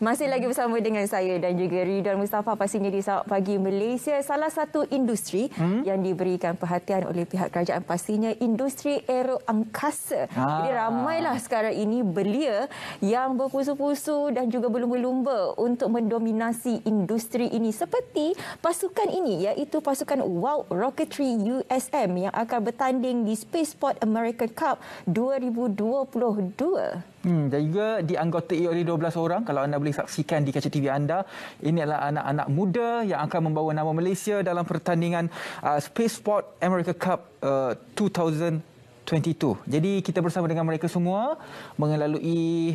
Masih lagi bersama dengan saya dan juga Ridwan Mustafa pastinya di Sawak Pagi Malaysia. Salah satu industri yang diberikan perhatian oleh pihak kerajaan pastinya industri aero angkasa. Jadi ramailah sekarang ini belia yang berpusu-pusu dan juga berlumba-lumba untuk mendominasi industri ini. Seperti pasukan ini iaitu pasukan Wow Rocketry USM yang akan bertanding di Spaceport American Cup 2022. Dan juga dianggotai oleh 12 orang. Kalau anda boleh saksikan di kaca TV anda, ini adalah anak-anak muda yang akan membawa nama Malaysia dalam pertandingan Spaceport America Cup 2022. Jadi kita bersama dengan mereka semua melalui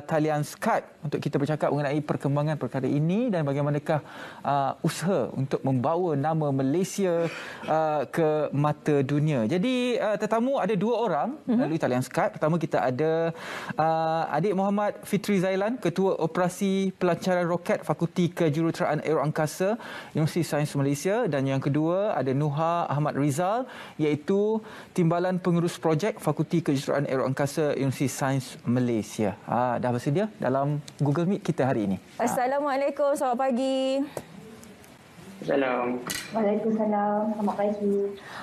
talian Skype untuk kita bercakap mengenai perkembangan perkara ini dan bagaimanakah usaha untuk membawa nama Malaysia ke mata dunia. Jadi tetamu ada 2 orang melalui talian Skype. Pertama kita ada Adik Muhammad Fitri Zailan, Ketua Operasi Pelancaran Roket Fakulti Kejuruteraan Aeroangkasa Universiti Sains Malaysia, dan yang kedua ada Nuha Ahmad Rizal iaitu Timbalan Pengurus Projek Fakulti Kejuruteraan Aeroangkasa Universiti Sains Malaysia. Dah bersedia dalam Google Meet kita hari ini. Assalamualaikum, selamat pagi. Assalamualaikum. Waalaikumsalam. Selamat pagi.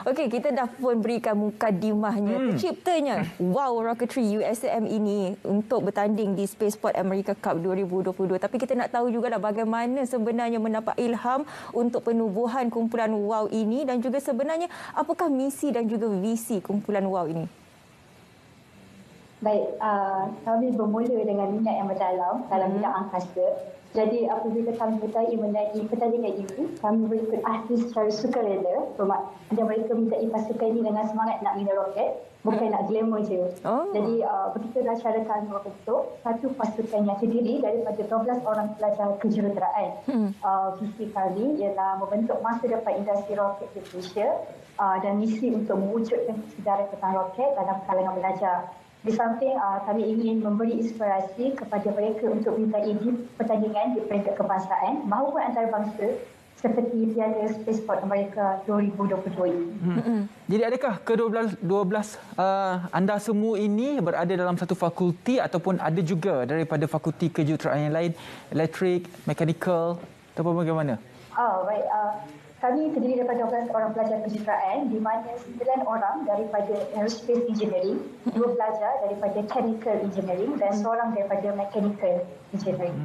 Okey, kita dah pun berikan mukadimahnya, terciptanya Wow Rocketry USM ini untuk bertanding di Spaceport America Cup 2022. Tapi kita nak tahu jugalah bagaimana sebenarnya mendapat ilham untuk penubuhan kumpulan Wow ini dan juga sebenarnya apakah misi dan juga visi kumpulan Wow ini? Baik, kami bermula dengan minat yang mendalam dalam bidang angkasa. Jadi apabila kami bertanya mengenai pertandingan ini, kami berikut ahli secara sukarela. Dan mereka mintai pasukan ini dengan semangat nak bina roket, bukan nak glamour je. Jadi begitulah cara kami membentuk satu pasukan yang terdiri daripada 12 orang pelajar kejuruteraan. Visi kami ialah membentuk masa depan industri roket di Malaysia dan misi untuk mewujudkan kesedaran tentang roket dalam kalangan pelajar. Di samping kami ingin memberi inspirasi kepada mereka untuk menyertai di pertandingan di peringkat kebangsaan maupun antarabangsa seperti Piala Spaceport America 2022 ini. Jadi adakah ke-12 anda semua ini berada dalam satu fakulti ataupun ada juga daripada fakulti kejuruteraan yang lain, elektrik, mechanical ataupun bagaimana? Baik. Kami terdiri daripada 12 orang pelajar kejuruteraan di mana 9 orang daripada Aerospace Engineering, 2 pelajar daripada Chemical Engineering dan seorang daripada Mechanical Engineering.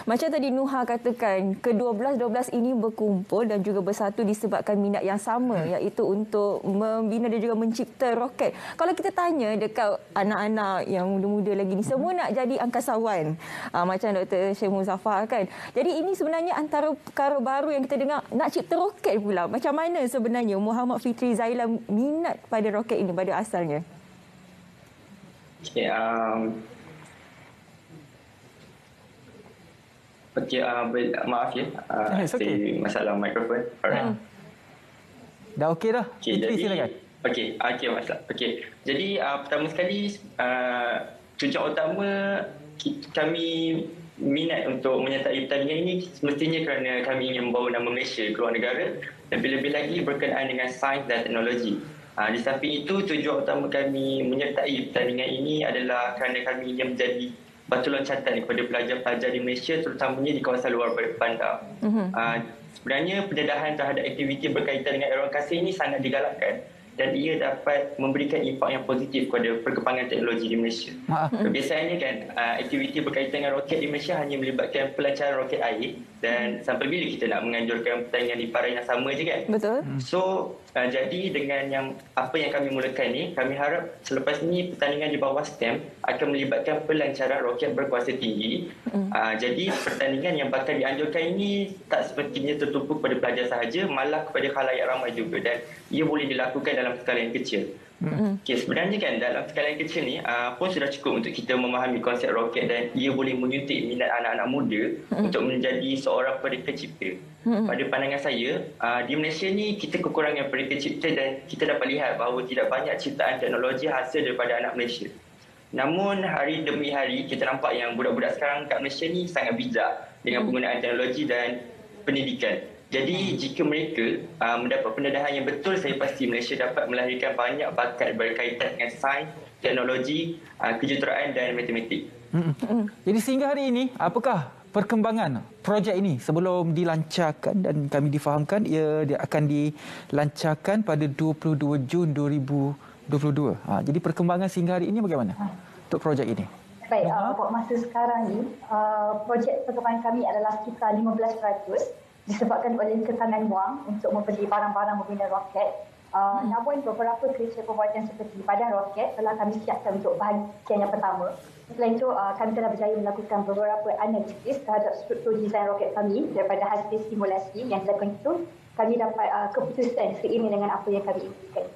Macam tadi Nuha katakan, ke-12 ini berkumpul dan juga bersatu disebabkan minat yang sama iaitu untuk membina dan juga mencipta roket. Kalau kita tanya dekat anak-anak yang muda-muda lagi ni, semua nak jadi angkasawan. Macam Dr. Syekh Muzaffar kan. Jadi ini sebenarnya antara perkara baru yang kita dengar, nak cipta roket pula. Macam mana sebenarnya Muhammad Fitri Zailan minat pada roket ini pada asalnya? Maaf ya, masalah mikrofon. Dah okey dah. Fitri silakan. Okey, masalah. Okey. Jadi pertama sekali tujuan utama kami minat untuk menyertai pertandingan ini semestinya kerana kami ingin membawa nama Malaysia ke luar negara, lebih-lebih lagi berkenaan dengan sains dan teknologi. Di samping itu, tujuan utama kami menyertai pertandingan ini adalah kerana kami ingin menjadi batu loncatan kepada pelajar-pelajar di Malaysia, terutamanya di kawasan luar bandar. Sebenarnya pendedahan terhadap aktiviti berkaitan dengan aeroangkasa ini sangat digalakkan dan ia dapat memberikan impak yang positif kepada perkembangan teknologi di Malaysia. Biasanya kan aktiviti berkaitan dengan roket di Malaysia hanya melibatkan pelancaran roket air dan sampai bila kita nak menganjurkan pertandingan di paras yang sama je kan? Betul. So jadi dengan apa yang kami mulakan ni, kami harap selepas ni pertandingan di bawah STEM akan melibatkan pelancaran roket berkuasa tinggi. Jadi pertandingan yang bakal dianjurkan ini tak sepertinya tertumpu kepada pelajar sahaja, malah kepada khalayak ramai juga dan ia boleh dilakukan dalam skala yang kecil. Sebenarnya kan dalam skala yang kecil ni pun sudah cukup untuk kita memahami konsep roket dan ia boleh menyuntik minat anak-anak muda untuk menjadi seorang pendekar cipta. Pada pandangan saya, di Malaysia ni kita kekurangan pendekar cipta dan kita dapat lihat bahawa tidak banyak ciptaan teknologi hasil daripada anak Malaysia. Namun hari demi hari kita nampak yang budak-budak sekarang kat Malaysia ni sangat bijak dengan penggunaan teknologi dan pendidikan. Jadi jika mereka mendapat pendedahan yang betul, saya pasti Malaysia dapat melahirkan banyak bakat berkaitan dengan sains, teknologi, kejuruteraan dan matematik. Jadi sehingga hari ini, apakah perkembangan projek ini sebelum dilancarkan? Dan kami difahamkan dia akan dilancarkan pada 22 Jun 2022. Jadi perkembangan sehingga hari ini bagaimana untuk projek ini? Baik, buat masa sekarang ni, projek perkembangan kami adalah sekitar 15% disebabkan oleh tekanan wang untuk membeli barang-barang membina roket. Namun beberapa kerja pembuatan seperti badan roket telah kami siapkan untuk bahagian yang pertama. Selain itu, kami telah berjaya melakukan beberapa analisis terhadap struktur desain roket kami daripada hasil simulasi yang dilakukan itu. Kami dapat keputusan seiring dengan apa yang kami inginkan.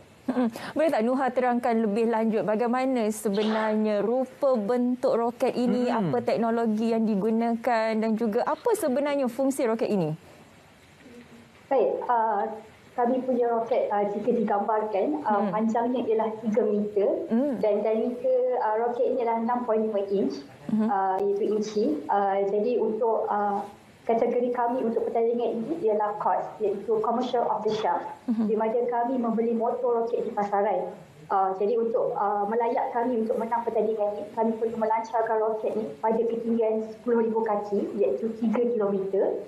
Boleh tak Nuha terangkan lebih lanjut bagaimana sebenarnya rupa bentuk roket ini, apa teknologi yang digunakan dan juga apa sebenarnya fungsi roket ini? Baik, kami punya roket jika digambarkan panjangnya ialah 3 meter dan diameter roket ini adalah 6.5 inch, iaitu inci. Jadi untuk kategori kami untuk pertandingan ini ialah COTS, iaitu Commercial Off the Shelf, di mana kami membeli motor roket di pasaran. Jadi untuk melayak kami untuk menang pertandingan ini, kami perlu melancarkan roket ini pada ketinggian 10,000 kaki, iaitu 3 kilometer,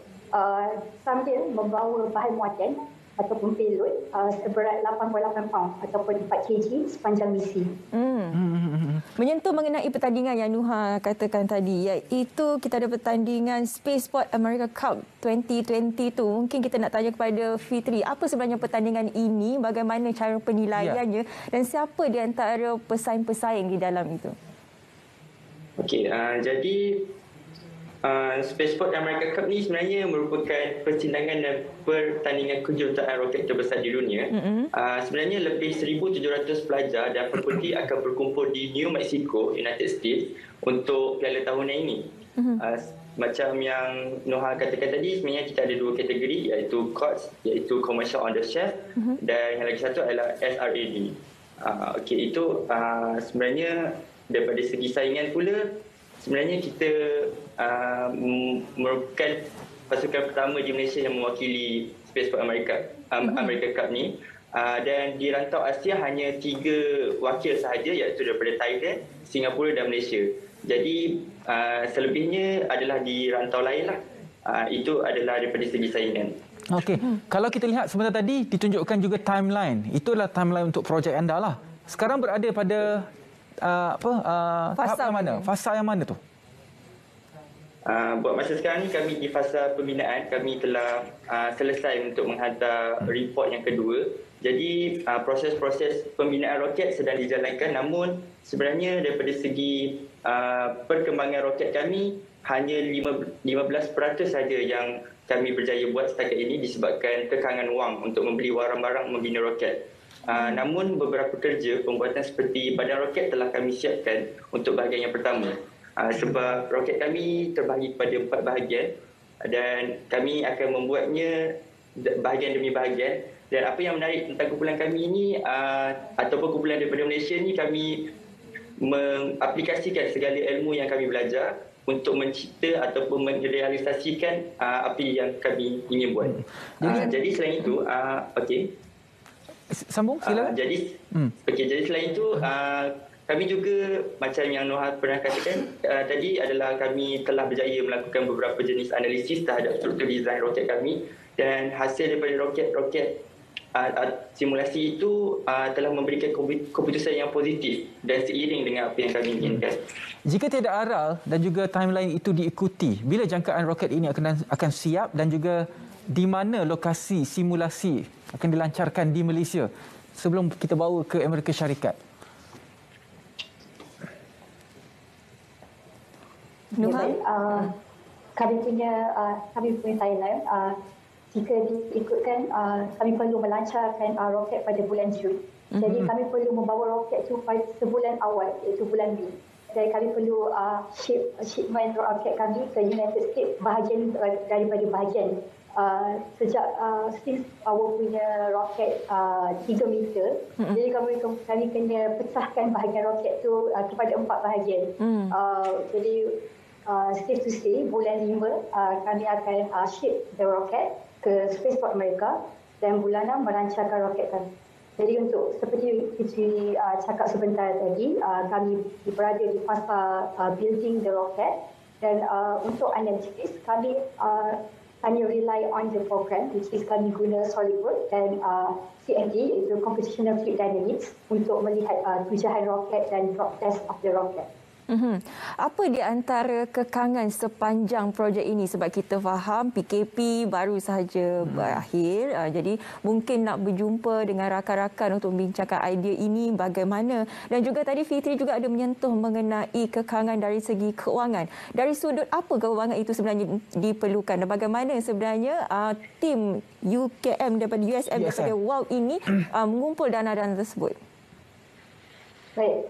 sambil membawa bahan muatan ataupun payload seberat 8.8 pound ataupun 4 kg sepanjang misi. Menyentuh mengenai pertandingan yang Nuha katakan tadi, iaitu kita ada pertandingan Spaceport America Cup 2020 tu. Mungkin kita nak tanya kepada Fitri, apa sebenarnya pertandingan ini, bagaimana cara penilaiannya dan siapa di antara pesaing-pesaing di dalam itu? Okey, jadi Spaceport America Cup ni sebenarnya merupakan persidangan dan pertandingan kejuruteraan roket terbesar di dunia. Sebenarnya lebih 1,700 pelajar dan fakulti akan berkumpul di New Mexico, United States untuk piala tahunan ini. Macam yang Noha katakan tadi, sebenarnya kita ada 2 kategori, iaitu COTS, iaitu Commercial on the Shelf, dan yang lagi satu adalah SRAD. Okey, itu sebenarnya daripada segi saingan pula, sebenarnya kita merupakan pasukan pertama di Malaysia yang mewakili Spaceport America Cup ni. Dan di rantau Asia hanya 3 wakil sahaja, iaitu daripada Thailand, Singapura dan Malaysia. Jadi selebihnya adalah di rantau lain lah. Itu adalah daripada segi saingan. Okey, kalau kita lihat sebentar tadi ditunjukkan juga timeline. Itulah timeline untuk projek anda lah. Sekarang berada pada fasa yang mana? Fasa yang mana tu? Buat masa sekarang ni kami di fasa pembinaan. Kami telah selesai untuk menghantar report yang kedua. Jadi proses-proses pembinaan roket sedang dijalankan, namun sebenarnya daripada segi perkembangan roket kami hanya 15% saja yang kami berjaya buat setakat ini disebabkan kekangan wang untuk membeli barang-barang membina roket. Namun beberapa kerja pembuatan seperti badan roket telah kami siapkan untuk bahagian yang pertama. Sebab roket kami terbahagi kepada 4 bahagian dan kami akan membuatnya bahagian demi bahagian. Dan apa yang menarik tentang kumpulan kami ini ataupun kumpulan daripada Malaysia ni, kami mengaplikasikan segala ilmu yang kami belajar untuk mencipta ataupun merealisasikan apa yang kami ingin buat. Jadi selain itu, okey. Sambung silakan. Jadi selain itu kami juga macam yang Noha pernah katakan tadi adalah kami telah berjaya melakukan beberapa jenis analisis terhadap struktur desain roket kami, dan hasil daripada roket simulasi itu telah memberikan keputusan yang positif dan seiring dengan apa yang kami inginkan. Jika tiada aral dan juga timeline itu diikuti, bila jangkaan roket ini akan siap dan juga di mana lokasi simulasi akan dilancarkan di Malaysia sebelum kita bawa ke Amerika Syarikat? Kami punya timeline, jika diikutkan, kami perlu melancarkan roket pada bulan Jun. Jadi kami perlu membawa roket itu pada sebulan awal, iaitu bulan Mei. Dan kami perlu shipment roket kami ke United States bahagian daripada bahagian. Sejak since our punya roket 3 meter, jadi kami kena pecahkan bahagian roket tu kepada 4 bahagian. Jadi safe to say bulan 5 kami akan ship the rocket ke Spaceport America dan bulan 6 melancarkan roket kami. Jadi untuk seperti Fitri cakap sebentar tadi, kami berada di fasa building the rocket, dan untuk analysis kami hanya rely on the program, which is kami guna SolidWorks dan CFD, iaitu Computational Fluid Dynamics, untuk melihat tujuan roket dan drop test of the rocket. Apa di antara kekangan sepanjang projek ini? Sebab kita faham PKP baru sahaja berakhir, jadi mungkin nak berjumpa dengan rakan-rakan untuk membincangkan idea ini bagaimana. Dan juga tadi Fitri juga ada menyentuh mengenai kekangan dari segi keuangan. Dari sudut apa keuangan itu sebenarnya diperlukan dan bagaimana sebenarnya tim UKM daripada USM daripada WOW ini mengumpul dana-dana tersebut? Baik,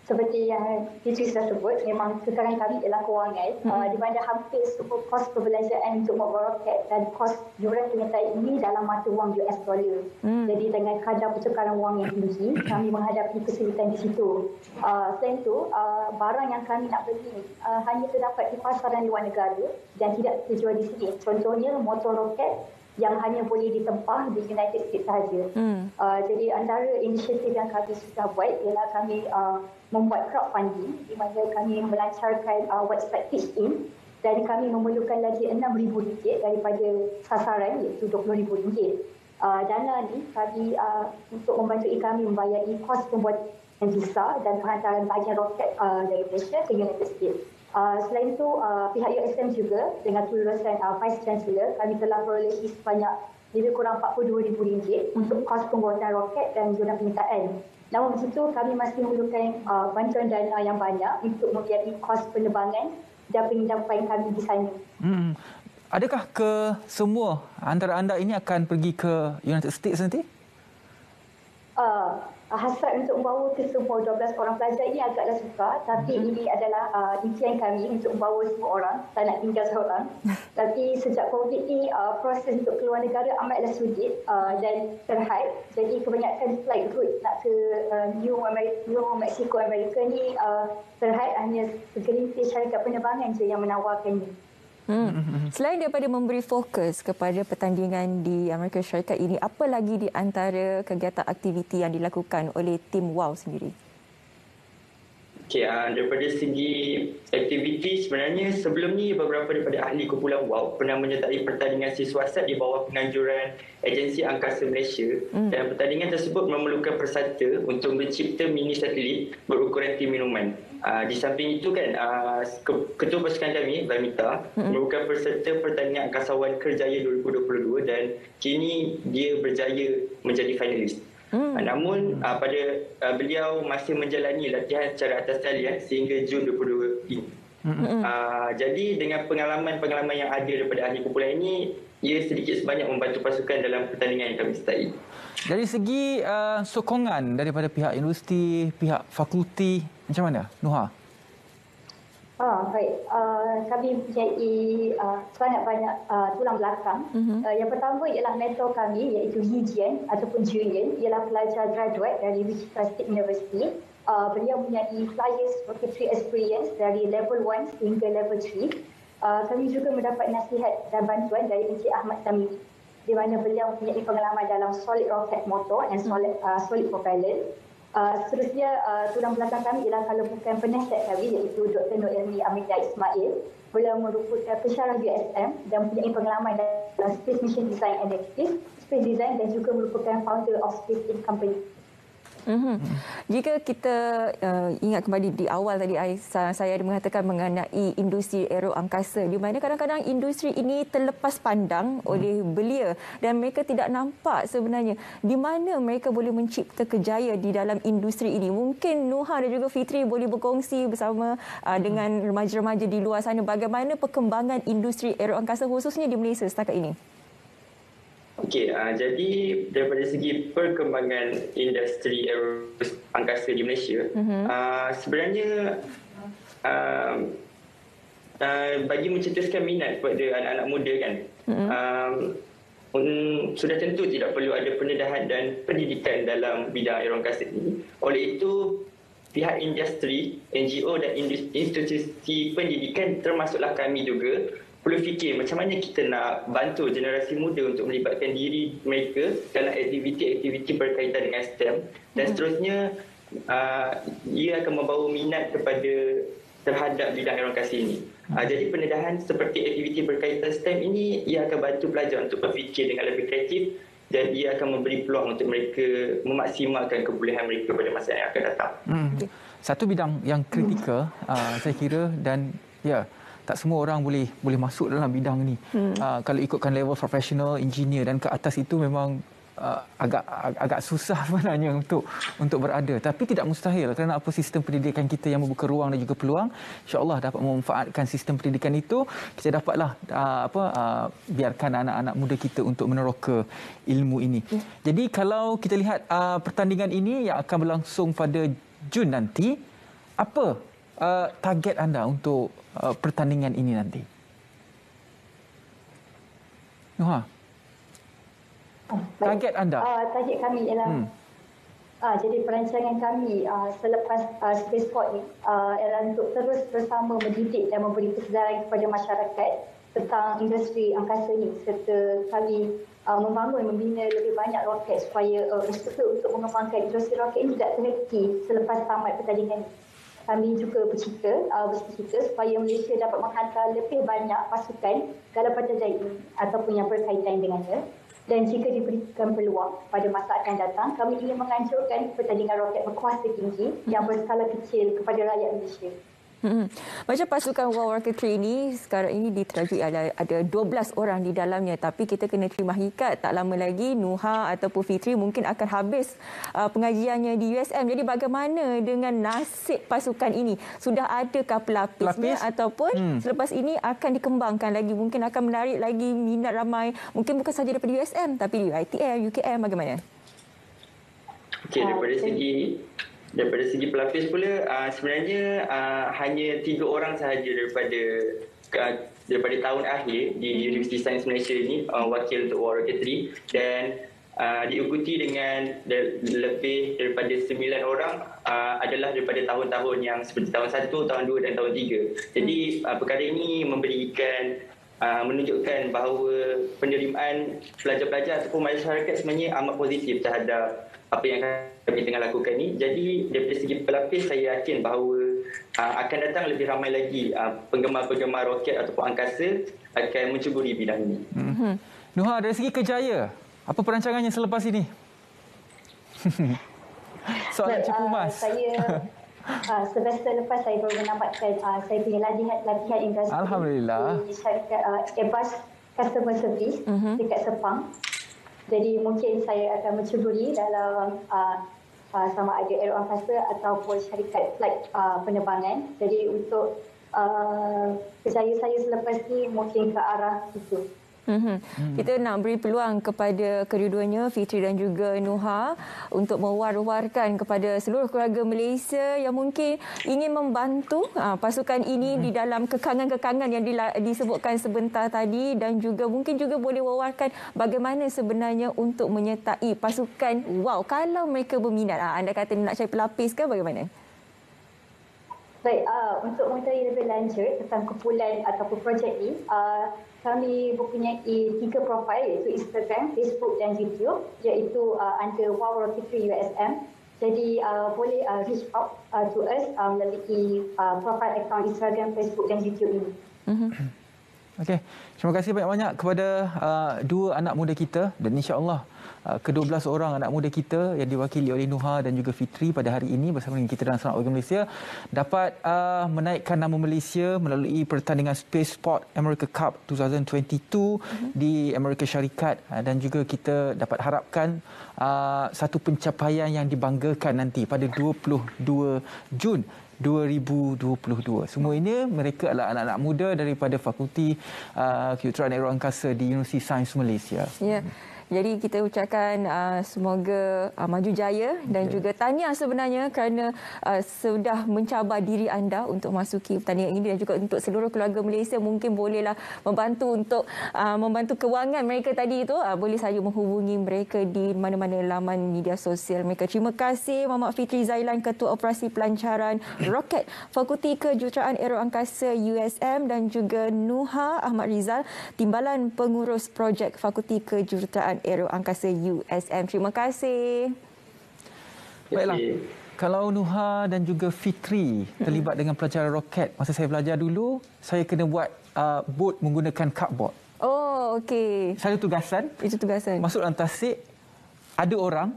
seperti yang Fitri sudah sebut, memang kekangan kami ialah kewangan. Di mana hampir semua kos perbelanjaan untuk membawa roket dan kos yuran penyertai ini dalam mata wang US dollar. Jadi dengan kadar pertukaran wang yang tinggi, kami menghadapi kesulitan di situ. Selain itu, barang yang kami nak beli hanya terdapat di pasaran luar negara dan tidak terjual di sini. Contohnya motor roket yang hanya boleh ditempah di United States sahaja. Jadi antara inisiatif yang kami sudah buat ialah kami membuat crowdfunding di mana kami melancarkan website Pitch In, dan kami memerlukan lagi RM6,000 daripada sasaran iaitu RM20,000. Dana ni kami untuk membantu kami membayari kos pembuatan visa dan penghantaran bahagian roket dari Malaysia ke United States. Selain itu, pihak USM juga dengan kelulusan Vice Chancellor, kami telah perolehi sebanyak lebih kurang RM42,000 untuk kos pembuatan roket dan zona penyitaan. Namun begitu, kami masih memerlukan bantuan dana yang banyak untuk membiayai kos penerbangan dan penginapan kami di sana. Adakah ke semua antara anda ini akan pergi ke United States nanti? Hasrat untuk membawa ke semua 12 orang pelajar ini agaklah sukar, tapi ini adalah impian kami untuk membawa semua orang, tak nak tinggal seorang. Tapi sejak COVID ini, proses untuk keluar negara amatlah sulit dan terhad. Jadi kebanyakan flight route nak ke New Mexico, Amerika ni terhad, hanya segelintir syarikat penerbangan je yang menawarkannya. Selain daripada memberi fokus kepada pertandingan di Amerika Syarikat ini, apa lagi di antara kegiatan aktiviti yang dilakukan oleh tim WOW sendiri? Daripada segi aktiviti, sebenarnya sebelum ni beberapa daripada ahli kumpulan WOW pernah menyertai pertandingan siswasat di bawah penganjuran Agensi Angkasa Malaysia, dan pertandingan tersebut memerlukan peserta untuk mencipta mini satelit berukuran tim minuman. Di samping itu kan, Ketua Pasukan kami, Vamita, merupakan peserta pertandingan Angkasawan Kerjaya 2022 dan kini dia berjaya menjadi finalis. Namun pada beliau masih menjalani latihan secara atas talian sehingga Jun 2022 ini. Jadi dengan pengalaman-pengalaman yang ada daripada ahli kumpulan ini, ia sedikit sebanyak membantu pasukan dalam pertandingan yang kami sertai. Dari segi sokongan daripada pihak universiti, pihak fakulti, macam mana, Nuha? Baik. Kami mempunyai sangat banyak tulang belakang. Yang pertama ialah mentor kami, iaitu Yijian ataupun Julian, ialah pelajar graduate dari Wichita State University. Beliau mempunyai 5 years workatory experience dari level 1 hingga level 3. Kami juga mendapat nasihat dan bantuan dari Encik Ahmad Tamimi, di mana beliau mempunyai pengalaman dalam solid rocket motor dan solid propellant. Seterusnya, tulang belakang kami ialah kalau bukan penasihat kami, iaitu Dr. Noelmi Amelia Ismail. Beliau merupakan pensyarah USM dan mempunyai pengalaman dalam Space Mission Design and Space Design, dan juga merupakan founder of Space In Company. Jika kita ingat kembali di awal tadi, saya ada mengatakan mengenai industri aero angkasa, di mana kadang-kadang industri ini terlepas pandang oleh belia dan mereka tidak nampak sebenarnya di mana mereka boleh mencipta kejayaan di dalam industri ini. Mungkin Nuha dan juga Fitri boleh berkongsi bersama dengan remaja-remaja di luar sana bagaimana perkembangan industri aero angkasa khususnya di Malaysia setakat ini. Jadi daripada segi perkembangan industri aero angkasa di Malaysia, sebenarnya bagi mencetuskan minat kepada anak-anak muda kan, sudah tentu tidak perlu ada pendedahan dan pendidikan dalam bidang aero angkasa ini. Oleh itu, pihak industri, NGO dan institusi pendidikan termasuklah kami juga perlu fikir macam mana kita nak bantu generasi muda untuk melibatkan diri mereka dalam aktiviti-aktiviti berkaitan dengan STEM dan seterusnya ia akan membawa minat terhadap bidang aeronkasi ini. Jadi pendedahan seperti aktiviti berkaitan STEM ini ia akan bantu pelajar untuk berfikir dengan lebih kreatif dan ia akan memberi peluang untuk mereka memaksimalkan kebolehan mereka pada masa yang akan datang. Satu bidang yang kritikal saya kira dan tak semua orang boleh masuk dalam bidang ni. Kalau ikutkan level profesional, engineer dan ke atas itu memang agak susah sebenarnya untuk berada, tapi tidak mustahil kerana apa sistem pendidikan kita yang membuka ruang dan juga peluang. InsyaAllah dapat memanfaatkan sistem pendidikan itu, kita dapatlah biarkan anak-anak muda kita untuk meneroka ilmu ini. Jadi kalau kita lihat pertandingan ini yang akan berlangsung pada Jun nanti, apa target anda untuk pertandingan ini nanti? Nuha, target anda? Target kami ialah jadi perancangan kami selepas Spaceport ni ialah untuk terus bersama mendidik dan memberi kesedaran kepada masyarakat tentang industri angkasa ni, serta kami membina lebih banyak roket supaya untuk mengembangkan industri roket ini tidak terhenti selepas tamat pertandingan ini. Kami juga bercita supaya Malaysia dapat menghantar lebih banyak pasukan dalam pertandingan ini ataupun yang berkaitan dengannya. Dan jika diberikan peluang pada masa akan datang, kami ingin menganjurkan pertandingan roket berkuasa tinggi yang berskala kecil kepada rakyat Malaysia. Macam pasukan World War III ini sekarang ini diterajui ada 12 orang di dalamnya, tapi kita kena terima hikat tak lama lagi Nuha ataupun Fitri mungkin akan habis pengajiannya di USM. Jadi bagaimana dengan nasib pasukan ini? Sudah adakah pelapisnya ataupun selepas ini akan dikembangkan lagi, mungkin akan menarik lagi minat ramai, mungkin bukan sahaja daripada USM tapi di ITM, UKM, bagaimana? Okey, daripada segi pelapis pula, sebenarnya hanya 3 orang sahaja daripada tahun akhir di Universiti Sains Malaysia ini wakil untuk World War III, dan diikuti dengan lebih daripada 9 orang adalah daripada tahun-tahun yang seperti tahun 1, tahun 2 dan tahun 3. Jadi perkara ini menunjukkan bahawa penerimaan pelajar-pelajar ataupun masyarakat sebenarnya amat positif terhadap apa yang kami tengah lakukan ni. Jadi daripada segi pelapis, saya yakin bahawa akan datang lebih ramai lagi penggemar-penggemar roket ataupun angkasa akan mencuburi bidang ini. Nuha, dari segi kerjaya, apa perancangannya selepas ini? Soalan cukup mas. Semester lepas saya baru menamatkan saya punya latihan industri. Alhamdulillah. Di syarikat Airbus Customer Service dekat Sepang. Jadi mungkin saya akan mencuburi dalam sama ada aero angkasa ataupun syarikat flight penerbangan. Jadi untuk kerjaya saya selepas ni mungkin ke arah itu. Kita nak beri peluang kepada kedua-duanya, Fitri dan juga Nuha, untuk mewar-warkan kepada seluruh keluarga Malaysia yang mungkin ingin membantu pasukan ini di dalam kekangan-kekangan yang disebutkan sebentar tadi, dan juga mungkin juga boleh wawarkan bagaimana sebenarnya untuk menyertai pasukan WOW kalau mereka berminat. Anda kata nak cari pelapis ke bagaimana? Baik, untuk mengetahui lebih lanjut tentang kumpulan ataupun projek ini, kami mempunyai 3 profil, iaitu Instagram, Facebook dan YouTube, iaitu under WOW Rocketry USM. Jadi boleh reach out to us melalui profil akaun Instagram, Facebook dan YouTube ini. Okey, terima kasih banyak-banyak kepada dua anak muda kita, dan insya-Allah ke-12 orang anak muda kita yang diwakili oleh Nuha dan juga Fitri pada hari ini bersama dengan kita dalam Sanak Warga Malaysia dapat menaikkan nama Malaysia melalui pertandingan Spaceport America Cup 2022 di Amerika Syarikat, dan juga kita dapat harapkan satu pencapaian yang dibanggakan nanti pada 22 Jun 2022. Semua ini mereka adalah anak-anak muda daripada Fakulti Kejuruteraan Aeroangkasa di Universiti Sains Malaysia. Ya. Jadi kita ucapkan semoga maju jaya dan juga tahniah sebenarnya kerana sudah mencabar diri anda untuk masuki pertandingan ini, dan juga untuk seluruh keluarga Malaysia mungkin bolehlah membantu untuk membantu kewangan mereka tadi itu. Boleh saja menghubungi mereka di mana-mana laman media sosial mereka. Terima kasih Muhammad Fitri Zailan, Ketua Operasi Pelancaran Roket Fakulti Kejuruteraan Aeroangkasa USM, dan juga Nuha Ahmad Rizal, Timbalan Pengurus Projek Fakulti Kejuruteraan Aeroangkasa USM. Terima kasih. Baiklah. Kalau Nuha dan juga Fitri terlibat dengan pelajaran roket, masa saya belajar dulu, saya kena buat bot menggunakan cardboard. Oh, okey. Satu tugasan. Itu tugasan. Masuk dalam tasik, ada orang,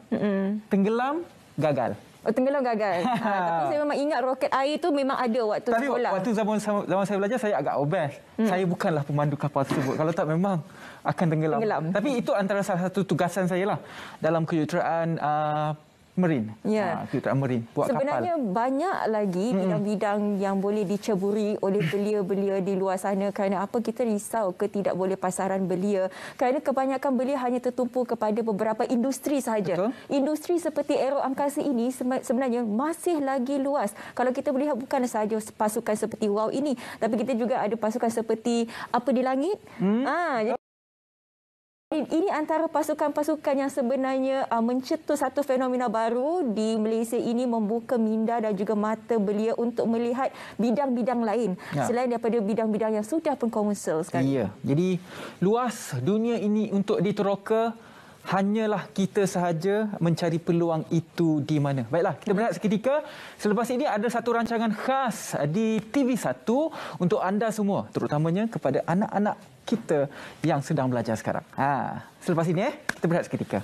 tenggelam, gagal. Oh, tenggelam gagal. Tapi saya memang ingat roket air tu memang ada waktu Tapi sekolah. waktu zaman saya belajar, saya agak obes. Saya bukanlah pemandu kapal tersebut. Kalau tak, memang akan tenggelam. Tapi itu antara salah satu tugasan saya lah dalam kejuruteraan Marine. Ya. Kejuruteraan Marine, buat sebenarnya kapal. banyak lagi bidang-bidang yang boleh diceburi oleh belia-belia di luar sana. Kerana apa kita risau ke tidak boleh pasaran belia? Kerana kebanyakan belia hanya tertumpu kepada beberapa industri sahaja. Betul. Industri seperti aeroangkasa ini sebenarnya masih lagi luas. Kalau kita melihat bukan sahaja pasukan seperti WOW ini, tapi kita juga ada pasukan seperti Apa di Langit. Ini antara pasukan-pasukan yang sebenarnya mencetus satu fenomena baru di Malaysia ini, membuka minda dan juga mata belia untuk melihat bidang-bidang lain selain daripada bidang-bidang yang sudah pun komersial sekarang. Ya, jadi luas dunia ini untuk diteroka. Hanyalah kita sahaja mencari peluang itu di mana. Baiklah, kita berehat seketika. Selepas ini ada satu rancangan khas di TV1 untuk anda semua, terutamanya kepada anak-anak kita yang sedang belajar sekarang. Selepas ini kita berehat seketika.